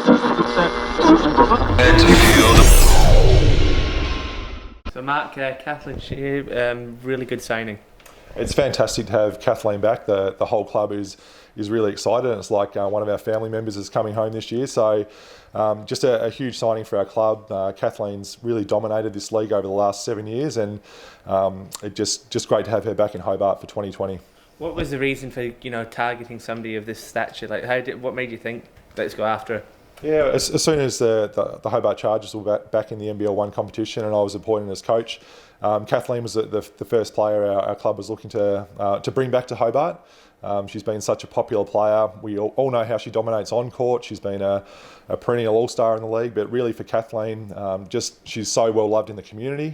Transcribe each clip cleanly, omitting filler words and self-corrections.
So Mark, Kathleen Scheer, really good signing. It's fantastic to have Kathleen back. The whole club is really excited, and it's like one of our family members is coming home this year. So just a huge signing for our club. Kathleen's really dominated this league over the last 7 years, and it's just great to have her back in Hobart for 2020. What was the reason for targeting somebody of this stature? Like, what made you think let's go after her? Yeah, as soon as the Hobart Chargers were back in the NBL 1 competition and I was appointed as coach, Kathleen was the first player our club was looking to bring back to Hobart. She's been such a popular player. We all know how she dominates on court. She's been a perennial all-star in the league, but really for Kathleen, she's so well loved in the community,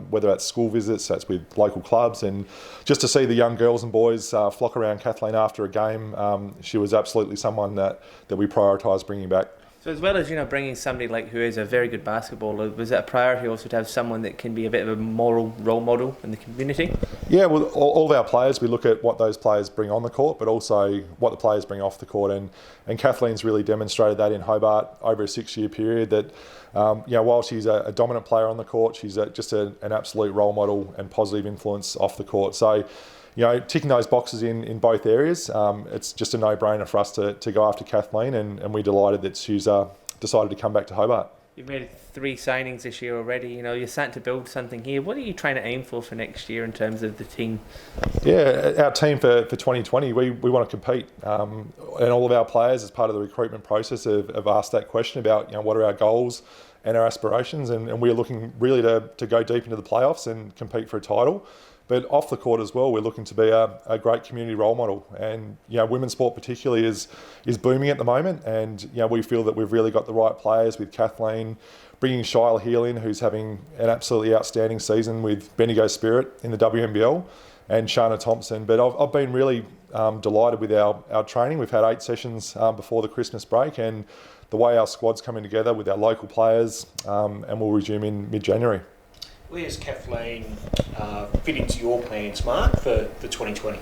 whether that's school visits, that's with local clubs, and just to see the young girls and boys flock around Kathleen after a game, she was absolutely someone that we prioritised bringing back. So as well as bringing somebody like who is a very good basketballer, was it a priority also to have someone that can be a bit of a moral role model in the community? Yeah, well, all of our players, we look at what those players bring on the court, but also what the players bring off the court, and Kathleen's really demonstrated that in Hobart over a 6-year period. That while she's a dominant player on the court, she's just an absolute role model and positive influence off the court. So, ticking those boxes in both areas, it's just a no-brainer for us to go after Kathleen, and we're delighted that she's decided to come back to Hobart. You've made 3 signings this year already. You're starting to build something here. What are you trying to aim for next year in terms of the team? Yeah, our team for 2020, we want to compete. And all of our players, as part of the recruitment process, have asked that question about what are our goals and our aspirations, and we're looking really to go deep into the playoffs and compete for a title. But off the court as well, we're looking to be a great community role model. And women's sport particularly is booming at the moment. And we feel that we've really got the right players with Kathleen, bringing Shilah Heel in, who's having an absolutely outstanding season with Bendigo Spirit in the WNBL, and Shana Thompson. But I've been really delighted with our training. We've had 8 sessions before the Christmas break, and the way our squad's coming together with our local players, and we'll resume in mid-January. Where does Kathleen fit into your plans, Mark, for 2020?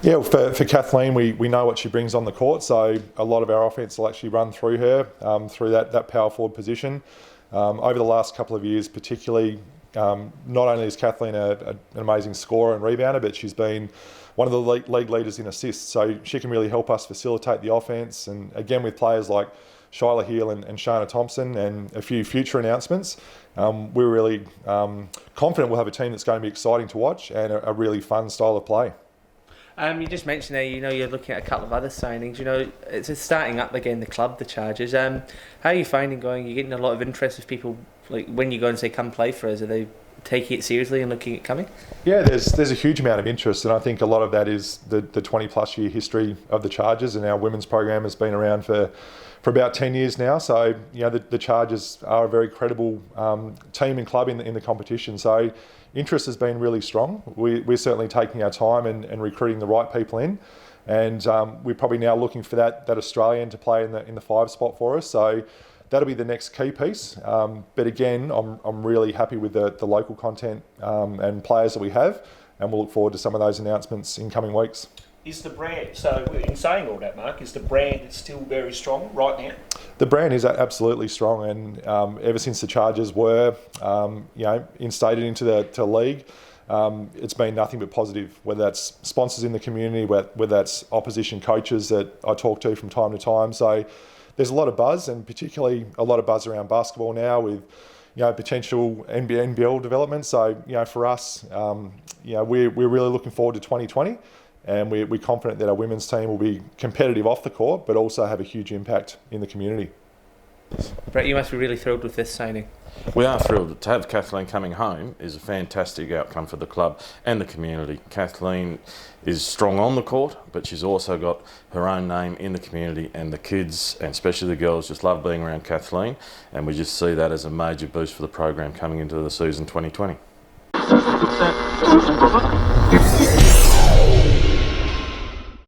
Yeah, for Kathleen, we know what she brings on the court, so a lot of our offence will actually run through her, through that power forward position. Over the last couple of years particularly, not only is Kathleen an amazing scorer and rebounder, but she's been one of the league leaders in assists, so she can really help us facilitate the offence. And again, with players like Shilah Heel and Shana Thompson and a few future announcements, we're really confident we'll have a team that's going to be exciting to watch and a really fun style of play. You just mentioned there, you're looking at a couple of other signings. It's starting up again, the club, the Chargers. How are you finding going? You're getting a lot of interest of people, like when you go and say, come play for us, are they taking it seriously and looking at coming? Yeah, there's a huge amount of interest, and I think a lot of that is the 20+ year history of the Chargers, and our women's program has been around for about 10 years now. So the Chargers are a very credible team and club in the competition. So interest has been really strong. We're certainly taking our time and recruiting the right people in, and we're probably now looking for that Australian to play in the 5 spot for us. So that'll be the next key piece. But again, I'm really happy with the local content and players that we have, and we'll look forward to some of those announcements in coming weeks. Is the brand, so in saying all that, Mark, is the brand still very strong right now? The brand is absolutely strong, and ever since the Chargers were instated into the league, it's been nothing but positive, whether that's sponsors in the community, whether that's opposition coaches that I talk to from time to time. So there's a lot of buzz, and particularly a lot of buzz around basketball now with potential NBL development. So for us, we're really looking forward to 2020. And we're confident that our women's team will be competitive off the court, but also have a huge impact in the community. Brett, you must be really thrilled with this signing. We are thrilled. To have Kathleen coming home is a fantastic outcome for the club and the community. Kathleen is strong on the court, but she's also got her own name in the community, and the kids, and especially the girls, just love being around Kathleen, and we just see that as a major boost for the program coming into the season 2020.